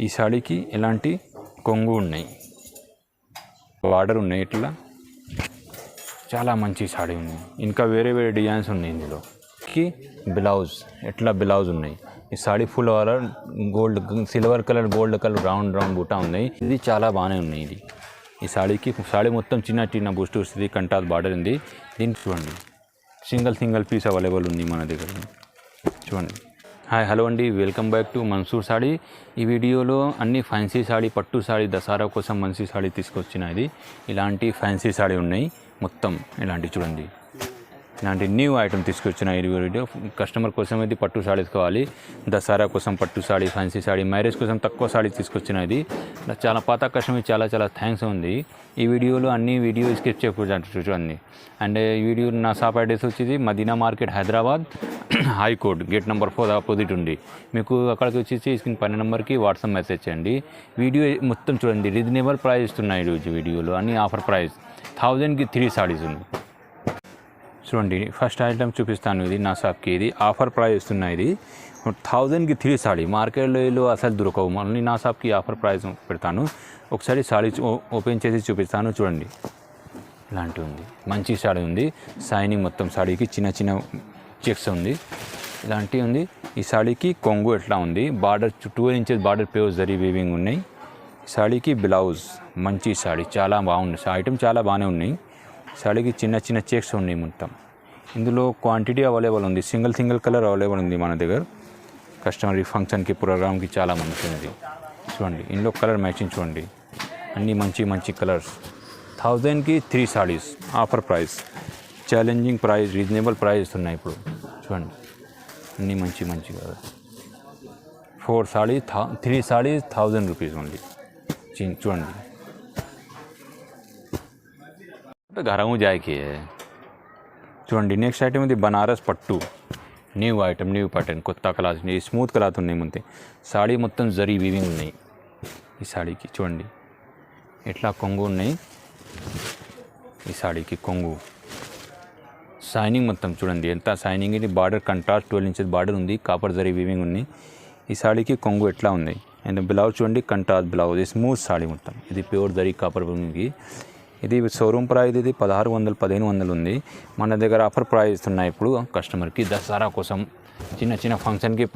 ఈ సాడీకి ఎలాంటి కొంగు ఉన్నాయి, బార్డర్ ఉన్నాయి, ఇట్లా చాలా మంచి సాడీ ఉంది. ఇంకా వేరే వేరే డిజైన్స్ ఉన్నాయి ఇందులో. బ్లౌజ్ ఎట్లా బ్లౌజ్ ఉన్నాయి. ఈ saree full colour gold silver colour gold colour round round బూటా ఉన్నాయి. ఇది చాలా బాగానే ఉన్నాయి. ఇది ఈ సాడీకి సాడీ మొత్తం చిన్న చిన్న బూస్ట్ వస్తుంది. కంటాస్ బార్డర్ ఉంది. దీనికి చూడండి సింగిల్ పీస్ అవైలబుల్ ఉంది మన దగ్గర. చూడండి. హాయ్ హలో అండి, welcome back to Mansoor saree. ఈ వీడియోలో అన్ని ఫ్యాన్సీ సాడీ, పట్టు సాడీ, దసరా కోసం మంచి సాడీ తీసుకొచ్చినది. ఇలాంటి ఫ్యాన్సీ సాడీ ఉన్నాయి మొత్తం. ఇలాంటి చూడండి, ఇలాంటి న్యూ ఐటమ్ తీసుకొచ్చిన ఈ వీడియో. కస్టమర్ కోసం ఇది పట్టు సాడీస్ కావాలి, దసరా కోసం పట్టు సాడీ, ఫ్యాన్సీ సాడీ, మ్యారేజ్ కోసం తక్కువ సాడీ తీసుకొచ్చిన ఇది. చాలా పాత కస్టమర్ చాలా థ్యాంక్స్ ఉంది. ఈ వీడియోలో అన్ని వీడియో స్కెచ్ చూడండి. అండ్ ఈ వీడియో నా షాప్ అడ్రస్ వచ్చేది Madina market, Hyderabad, high court, gate number 4 opposite ఉంది. మీకు అక్కడికి వచ్చేసి స్క్రీన్ పైన నెంబర్కి వాట్సాప్ మెసేజ్ చేయండి. వీడియో మొత్తం చూడండి, రీజనబుల్ ప్రైస్ ఇస్తున్నాయి ఈరోజు వీడియోలో. అన్ని ఆఫర్ ప్రైస్ 1000కి 3 సాడీస్ ఉంది. చూడండి, ఫస్ట్ ఐటమ్ చూపిస్తాను. ఇది నా షాప్కి, ఇది ఆఫర్ ప్రైస్ ఇస్తున్నాయి. ఇది 1000కి 3 సాడీ. మార్కెట్లో అసలు దొరకవు. మళ్ళీ నా షాప్కి ఆఫర్ ప్రైస్ పెడతాను. ఒకసారి సాడీ ఓపెన్ చేసి చూపిస్తాను. చూడండి, ఇలాంటి ఉంది, మంచి సాడీ ఉంది. షైనింగ్ మొత్తం సాడీకి చిన్న చిన్న చెక్స్ ఉంది, ఇలాంటివి ఉంది. ఈ సాడీకి కొంగు ఎట్లా ఉంది, border 12 inches border pure zari weaving ఉన్నాయి. సాడీకి బ్లౌజ్ మంచి సాడీ, చాలా బాగుంది. ఐటమ్ చాలా బాగానే ఉన్నాయి. సాడీకి చిన్న చిన్న చెక్స్ ఉన్నాయి మొత్తం. ఇందులో క్వాంటిటీ అవైలబుల్ ఉంది. సింగిల్ కలర్ అవైలబుల్ ఉంది మన దగ్గర. కస్టమర్ ఫంక్షన్కి, ప్రోగ్రామ్కి చాలా మంచిది. చూడండి, ఇందులో కలర్ మ్యాచింగ్ చూడండి, అన్నీ మంచి కలర్స్. 1000కి 3 saris offer price, challenging price, reasonable price ఉన్నాయి ఇప్పుడు. చూడండి, అన్నీ మంచి colour. 4 sari 3 saris 1000 rupees only. చూడండి, घरों जाके చూడండి. నెక్స్ట్ ఐటమ్ ఇది బనారస్ పట్టు, న్యూ ఐటమ్, న్యూ ప్యాటర్న్, కొత్త క్లాత్, స్మూత్ క్లాత్ ఉన్నాయి. ముందే సాడీ మొత్తం జరీ వీవింగ్ ఉన్నాయి. ఈ సాడీకి చూడండి ఎట్లా కొంగు ఉన్నాయి. ఈ సాడీకి కొంగు షైనింగ్ మొత్తం చూడండి ఎంత షైనింగ్. ఇది బార్డర్ కంట్రాస్ట్ 12 ఇంచెస్ బార్డర్ ఉంది, కాపర్ జరీ వీవింగ్ ఉంది. ఈ సాడీకి కొంగు ఎట్లా ఉంది. అండ్ బ్లౌజ్ చూడండి, కంట్రాస్ట్ బ్లౌజ్, స్మూత్ సాడీ మొత్తం. ఇది ప్యూర్ జరీ కాపర్ వీవింగ్. ఇది షోరూమ్ ప్రైస్ ఇది 1600 1500 ఉంది. మన దగ్గర ఆఫర్ ప్రైస్ ఉన్నాయి ఇప్పుడు కస్టమర్కి. దసరా కోసం చిన్న ఫంక్షన్కి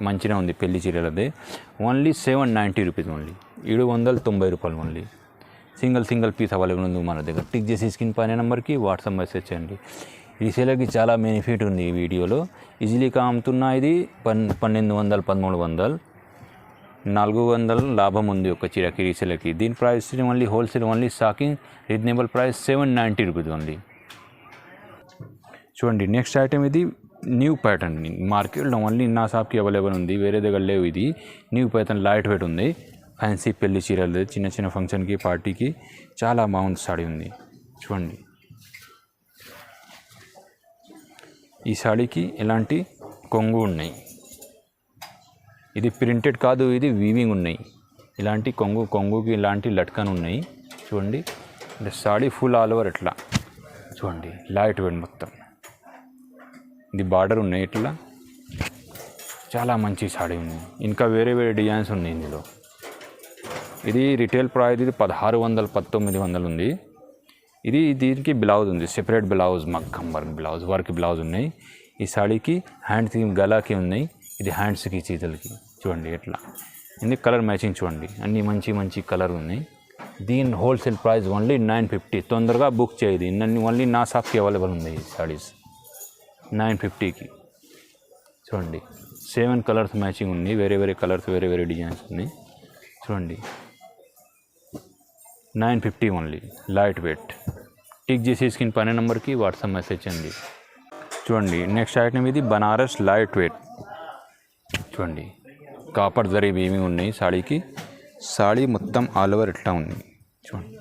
మంచిగా ఉంది. పెళ్లి చీరలది ఓన్లీ 790 రూపీస్ ఓన్లీ, 790 రూపాయలు ఓన్లీ. సింగిల్ పీస్ అవైలబుల్ ఉంది మన దగ్గర. టిక్ చేసి స్క్రీన్ పైన నెంబర్కి వాట్సాప్ మెసేజ్ చేయండి. రీసేలర్కి చాలా బెనిఫిట్ ఉంది ఈ వీడియోలో. ఈజీలీగా అమ్ముతున్నా. ఇది 1200 1300, 400 లాభం ఉంది ఒక చీరకి రీసేలర్కి. దీని price only wholesale, only stocking, reasonable price 790 rupees only. చూడండి, నెక్స్ట్ ఐటమ్ ఇది న్యూ ప్యాటర్న్. మార్కెట్లో ఓన్లీ నా షాప్కి అవైలబుల్ ఉంది, వేరే దగ్గర లేవు. ఇది న్యూ ప్యాటర్న్, లైట్ వెయిట్ ఉంది. ఫ్యాన్సీ పెళ్లి చీరలు, చిన్న ఫంక్షన్కి, పార్టీకి చాలా బాగుంది సాడీ ఉంది. చూడండి, ఈ సాడీకి ఎలాంటి కొంగు ఉన్నాయి. ఇది ప్రింటెడ్ కాదు, ఇది వీవింగ్ ఉన్నాయి. ఇలాంటి కొంగుకి ఇలాంటి లట్కన్ ఉన్నాయి. చూడండి, అంటే సాడీ ఫుల్ ఆల్ ఓవర్ ఎట్లా చూడండి, లైట్ వెయిట్ మొత్తం. ఇది బార్డర్ ఉన్నాయి ఇట్లా, చాలా మంచి సాడీ ఉంది. ఇంకా వేరే వేరే డిజైన్స్ ఉన్నాయి ఇందులో. ఇది రీటైల్ ప్రైస్ ఇది 1600 1900 ఉంది. ఇది దీనికి బ్లౌజ్ ఉంది, సెపరేట్ బ్లౌజ్, మగ్గం వర్క్ బ్లౌజ్ ఉన్నాయి. ఈ సాడీకి హ్యాండ్స్కి, గలాకి ఉన్నాయి. ఇది హ్యాండ్స్కి, చేతులకి. చూడండి ఎట్లా ఇది కలర్ మ్యాచింగ్ చూడండి, అన్నీ మంచి కలర్ ఉన్నాయి. దీని హోల్సేల్ ప్రైస్ ఓన్లీ 950. తొందరగా బుక్ చేయదు, ఓన్లీ నా షాప్కి అవైలబుల్ ఉంది ఈ సాడీస్ 950కి. చూడండి, 7 కలర్స్ మ్యాచింగ్ ఉంది. వేరే కలర్స్, వేరే డిజైన్స్ ఉన్నాయి. చూడండి, 950 ఓన్లీ, లైట్ వెయిట్. టిక్ చేసి స్క్రీన్ పైన నెంబర్కి వాట్సాప్ మెసేజ్ చేయండి. చూడండి, నెక్స్ట్ ఐటమ్ ఇది బనారస్ లైట్ వెయిట్. చూడండి, కాపర్ జరీ వీవింగ్ ఉన్నాయి సాడీకి. సాడీ మొత్తం ఆల్ ఓవర్ ఎట్లా ఉంది చూడండి.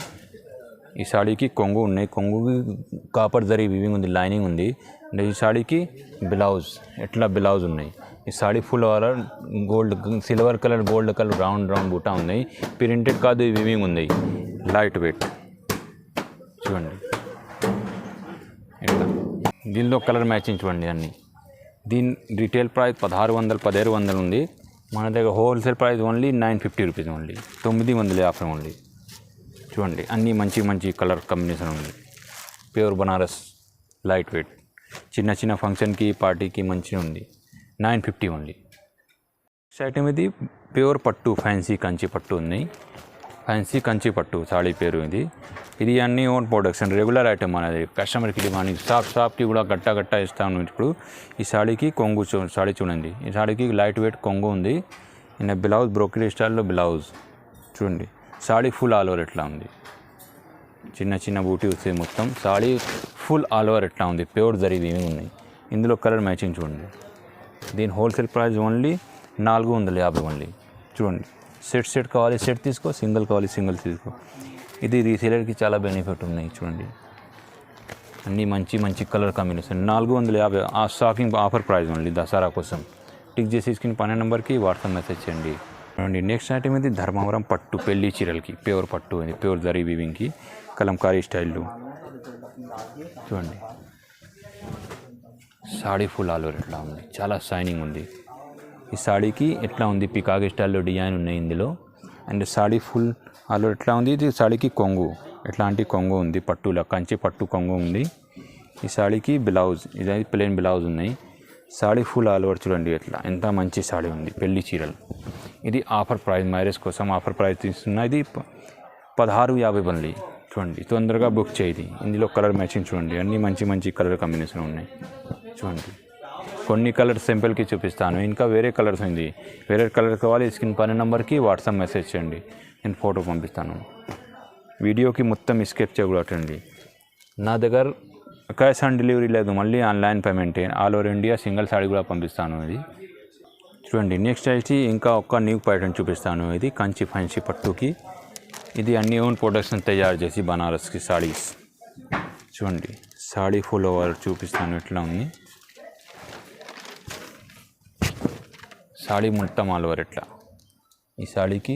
ఈ సాడీకి కొంగు ఉన్నాయి, కొంగుకి కాపర్ జరీ వీవింగ్ ఉంది, లైనింగ్ ఉంది. అంటే ఈ సాడీకి బ్లౌజ్ ఎట్లా బ్లౌజ్ ఉన్నాయి. ఈ saree full over gold, silver colour gold colour round బూటా ఉన్నాయి. ప్రింటెడ్ కాదు, వీవింగ్ ఉంది, లైట్ వెయిట్. చూడండి ఎట్లా. దీనిలో కలర్ మ్యాచింగ్ చూడండి అన్నీ. దీని రీటైల్ ప్రైస్ 1600 1700 ఉంది. మన దగ్గర wholesale price only 950 rupees only, 950 only. చూడండి అన్నీ మంచి మంచి కలర్ కాంబినేషన్ ఉంది. ప్యూర్ బనారస్ లైట్ వెయిట్, చిన్న చిన్న ఫంక్షన్కి పార్టీకి మంచిగా ఉంది. 950 ఓన్లీ. నెక్స్ట్ ఐటమ్ ఇది ప్యూర్ పట్టు ఫ్యాన్సీ కంచి పట్టు ఉంది. ఫ్యాన్సీ కంచి పట్టు సాడీ పేరు ఇది. ఇది అన్నీ ఓన్ ప్రొడక్షన్, రెగ్యులర్ ఐటమ్ అనేది కస్టమర్కి డిమాండింగ్. షాప్కి కూడా గట్ట ఇస్తాను. ఇప్పుడు ఈ సాడీకి కొంగు సాడీ చూడండి, ఈ సాడీకి లైట్ వెయిట్ కొంగు ఉంది. ఈయన బ్లౌజ్ బ్రోకెరీ స్టైల్లో బ్లౌజ్ చూడండి. సాడీ ఫుల్ ఆల్ ఓవర్ ఎట్లా ఉంది, చిన్న చిన్న బూటీ వస్తుంది మొత్తం. సాడీ ఫుల్ ఆల్ ఓవర్ ఎట్లా ఉంది, ప్యూర్ జరిగివి ఉన్నాయి. ఇందులో కలర్ మ్యాచింగ్ చూడండి. దీని హోల్సేల్ ప్రైస్ ఓన్లీ 450 ఓన్లీ. చూడండి సెట్ కావాలి సెట్ తీసుకో, సింగిల్ కావాలి సింగిల్ తీసుకో. ఇది రీసేలర్కి చాలా బెనిఫిట్ ఉన్నాయి. చూడండి అన్నీ మంచి మంచి కలర్ కాంబినేషన్. 450 ఆ stocking offer price only Dasara కోసం. టిక్ చేసి స్క్రీన్ 12 నెంబర్కి వాట్సాప్ మెసేజ్ చేయండి. చూడండి నెక్స్ట్ ఐటమ్ ఇది ధర్మవరం పట్టు పెళ్లి చీరలకి ప్యూర్ పట్టు ఇది, ప్యూర్ జరీ వీవింగ్కి కలంకారీ స్టైల్లో. చూడండి సాడీ ఫుల్ ఆల్ ఓవర్ ఎట్లా ఉంది, చాలా షైనింగ్ ఉంది. ఈ సాడీకి ఎట్లా ఉంది, పికాక్ స్టైల్లో డిజైన్ ఉన్నాయి ఇందులో. And saree full all over ఎట్లా ఉంది. ఇది సాడీకి కొంగు ఎట్లాంటి కొంగు ఉంది, పట్టులో కంచి పట్టు కొంగు ఉంది. ఈ సాడీకి బ్లౌజ్ ఇది ప్లెయిన్ బ్లౌజ్ ఉన్నాయి. సాడీ ఫుల్ ఆల్ ఓవర్ చూడండి ఎట్లా, ఎంత మంచి సాడీ ఉంది పెళ్లి చీరలు. ఇది ఆఫర్ ప్రైస్, మ్యారేజ్ కోసం ఆఫర్ ప్రైస్ తీసుకున్నా. ఇది 1650 ఓన్లీ. చూడండి తొందరగా బుక్ చేయండి. ఇందులో కలర్ మ్యాచింగ్ చూడండి, అన్నీ మంచి మంచి కలర్ కాంబినేషన్ ఉన్నాయి. చూడండి కొన్ని కలర్స్ సింపుల్కి చూపిస్తాను, ఇంకా వేరే కలర్స్ ఉంది. వేరే కలర్ కావాలి స్క్రీన్ 12 నెంబర్కి వాట్సాప్ మెసేజ్ చేయండి, నేను ఫోటో పంపిస్తాను. వీడియోకి మొత్తం స్కెచ్ చేయకూడదండి. నా దగ్గర క్యాష్ ఆన్ డెలివరీ లేదు, మళ్ళీ ఆన్లైన్ పేమెంటే. All over India single sari కూడా పంపిస్తాను. ఇది చూడండి నెక్స్ట్ అయితే ఇంకా ఒక్క న్యూ ప్యాటర్న్ చూపిస్తాను. ఇది కంచి ఫ్యాన్సీ పట్టుకి, ఇది అన్ని ఓన్ ప్రొడక్షన్ తయారు చేసి బనారస్కి సాడీస్. చూడండి సాడీ ఫుల్ ఓవర్ చూపిస్తాను ఎట్లా ఉంది. సాడీ మొత్తం ఆల్ ఓవర్ ఎట్లా. ఈ సాడీకి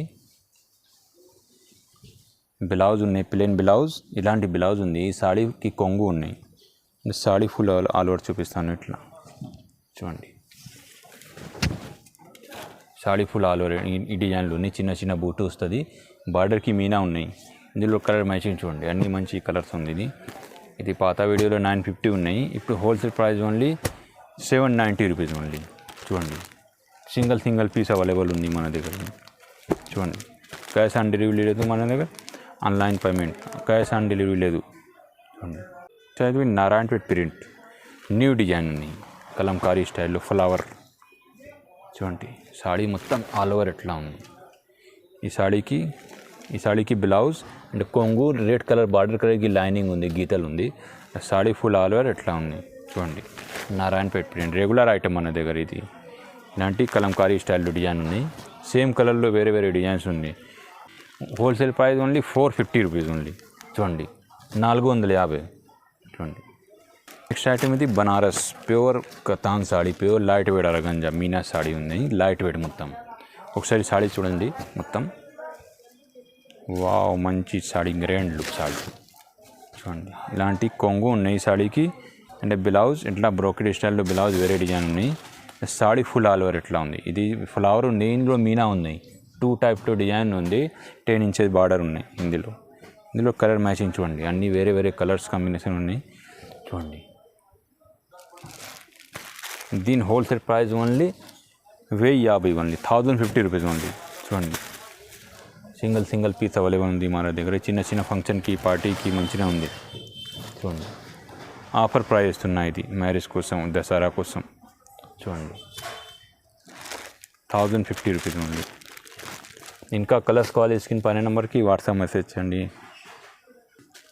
బ్లౌజ్ ఉన్నాయి, ప్లెయిన్ బ్లౌజ్ ఇలాంటి బ్లౌజ్ ఉంది. ఈ సాడీకి కొంగు ఉన్నాయి. సాడీ ఫుల్ ఆల్ ఓవర్ చూపిస్తాను ఇట్లా. చూడండి సాడీ ఫుల్ ఆల్ ఓవర్ ఈ డిజైన్లు ఉన్నాయి. చిన్న చిన్న బూటు వస్తుంది, బార్డర్కి మీనా ఉన్నాయి. ఇందులో కలర్ మ్యాచింగ్ చూడండి, అన్నీ మంచి కలర్స్ ఉంది. ఇది పాత వీడియోలో 950 ఉన్నాయి, ఇప్పుడు wholesale price only 790 rupees only. చూడండి సింగిల్ పీస్ అవైలబుల్ ఉంది మన దగ్గర. చూడండి క్యాష్ ఆన్ డెలివరీ లేదు మన దగ్గర, online payment, cash on delivery లేదు. చూడండి నారాయణపేట్ ప్రింట్ న్యూ డిజైన్ ఉంది, కలంకారీ స్టైల్లో ఫ్లవర్. చూడండి సాడీ మొత్తం ఆల్ ఓవర్ ఎట్లా ఉంది. ఈ సాడీకి బ్లౌజ్ అండ్ కొంగు రెడ్ కలర్ బార్డర్ కలర్కి లైనింగ్ ఉంది, గీతలు ఉంది. సాడీ ఫుల్ ఆల్ ఓవర్ ఎట్లా ఉంది. చూడండి నారాయణపేట్ ప్రింట్ రెగ్యులర్ ఐటమ్ మన దగ్గర. ఇది ఇలాంటి కలంకారీ స్టైల్లో డిజైన్ ఉన్నాయి. సేమ్ కలర్లో వేరే వేరే డిజైన్స్ ఉన్నాయి. Wholesale price only 450 rupees only. చూడండి 450. చూడండి నెక్స్ట్ ఐటమ్ ఇది బనారస్ ప్యూర్ కతాన్ sari, pure light weight organza మీనా సాడీ ఉంది, లైట్ వెయిట్ మొత్తం. ఒకసారి సాడీ చూడండి మొత్తం. వావ్ మంచి సాడీ, గ్రాండ్ లుక్ సాడీ. చూడండి ఇలాంటి కొంగు ఉన్నాయి సాడీకి. అంటే బ్లౌజ్ ఇట్లా బ్రోకెడ్ స్టైల్లో బ్లౌజ్ వేరే డిజైన్ ఉన్నాయి. సాడీ ఫుల్ ఆల్ ఓవర్ ఎట్లా ఉంది. ఇది ఫ్లవర్ ఉంది, ఇందులో మీనా ఉన్నాయి. 2 టైప్లో డిజైన్ ఉంది, 10 ఇంచెస్ బార్డర్ ఉన్నాయి. ఇందులో కలర్ మ్యాచింగ్ చూడండి, అన్నీ వేరే వేరే కలర్స్ కాంబినేషన్ ఉన్నాయి. చూడండి దీని wholesale price only 1050 only, 1050 rupees only. చూడండి సింగిల్ పీస్ అవైలబుల్ ఉంది మన దగ్గర. చిన్న చిన్న ఫంక్షన్కి పార్టీకి మంచిగా ఉంది. చూడండి ఆఫర్ ప్రైస్ ఇస్తున్నాయి. ఇది మ్యారేజ్ కోసం దసరా కోసం. చూడండి 1050 రూపీస్ ఓన్లీ. ఇంకా కలర్స్ కావాలి స్క్రీన్ 12 నెంబర్కి వాట్సాప్ మెసేజ్ చేయండి.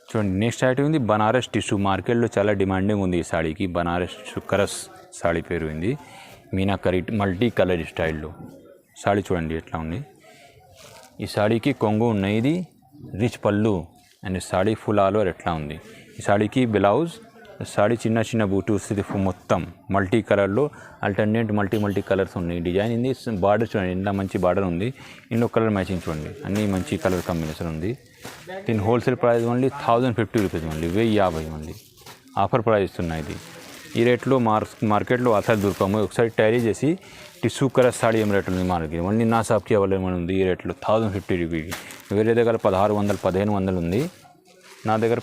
చూడండి నెక్స్ట్ ఐటమ్ ఉంది బనారస్ టిష్యూ. మార్కెట్లో చాలా డిమాండింగ్ ఉంది ఈ సాడీకి. బనారస్ కరస్ సాడీ పేరు ఉంది, మీనాకరీ మల్టీ కలర్ స్టైల్లో సాడీ. చూడండి ఎట్లా ఉంది. ఈ సాడీకి కొంగు ఉన్నాయి, ఇది రిచ్ పళ్ళు and saree full all over ఎట్లా ఉంది. ఈ సాడీకి బ్లౌజ్, సాడీ చిన్న చిన్న బూటూస్, ఇది మొత్తం మల్టీ కలర్లో ఆల్టర్నేట్ మల్టీ కలర్స్ ఉన్నాయి. డిజైన్ ఇది బార్డర్ చూడండి ఎంత మంచి బార్డర్ ఉంది. ఇందులో కలర్ మ్యాచింగ్ చూడండి, అన్నీ మంచి కలర్ కాంబినేషన్ ఉంది. దీని wholesale price only 1050 rupees only, 1050 only. Offer price ఇస్తున్నాయి. ఇది ఈ రేట్లో మార్కెట్లో అసలు దొరకము. ఒకసారి టైరీ చేసి టిష్యూ కలర్ సాడీ ఏం రేట్ ఉంది మనకి ఓన్లీ నా షాప్కి అవైలబుల్ ఉంది ఈ రేట్లో 1050 రూపీకి. వేరే దగ్గర 1600 1500 ఉంది, నా దగ్గర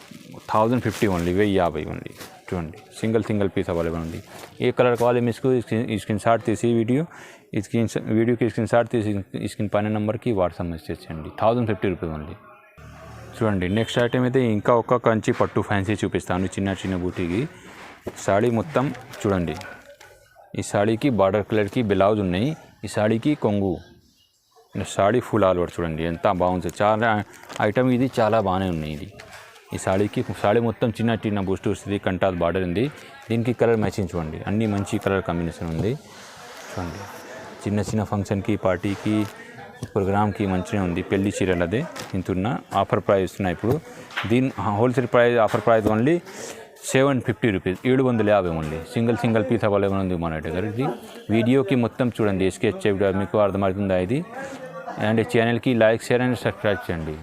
1050 ఓన్లీ 1050 ఓన్లీ. చూడండి సింగిల్ పీస్ అవైలబుల్ ఉంది. ఏ కలర్ కావాలి మీకు స్క్రీన్ షాట్ తీసి వీడియోకి స్క్రీన్ షాట్ తీసి స్క్రీన్ పైన నెంబర్కి వాట్సాప్ మెసేజ్ చేయండి. 1050 రూపీస్ ఓన్లీ. చూడండి నెక్స్ట్ ఐటమ్ అయితే ఇంకా ఒక కంచి పట్టు ఫ్యాన్సీ చూపిస్తాను. చిన్న బూటీకి సాడీ మొత్తం చూడండి. ఈ సాడీకి బార్డర్ కలర్కి బ్లౌజ్ ఉన్నాయి, ఈ సాడీకి కొంగు, సాడీ ఫుల్ ఆల్ ఓవర్ చూడండి ఎంత బాగుంది. చాలా ఐటమ్ ఇది చాలా బాగానే ఉన్నాయి. ఇది ఈ సాడీ మొత్తం చిన్న బూస్ట్ వస్తుంది, కంటాస్ బార్డర్ ఉంది. దీనికి కలర్ మ్యాచింగ్ చూడండి, అన్ని మంచి కలర్ కాంబినేషన్ ఉంది. చూడండి చిన్న ఫంక్షన్కి పార్టీకి ప్రోగ్రామ్కి మంచిగా ఉంది. పెళ్లి చీరలు అదే ఇంతున్న ఆఫర్ ప్రైస్ ఇస్తున్నాయి ఇప్పుడు. దీని wholesale price offer price only 750 rupees, 750 only. Single piece available ఉంది మన దగ్గర. ఇది వీడియోకి మొత్తం చూడండి, స్కెచ్ మీకు అర్థమవుతుందా ఇది. అండ్ ఛానల్కి లైక్ షేర్ అండ్ సబ్స్క్రైబ్ చేయండి.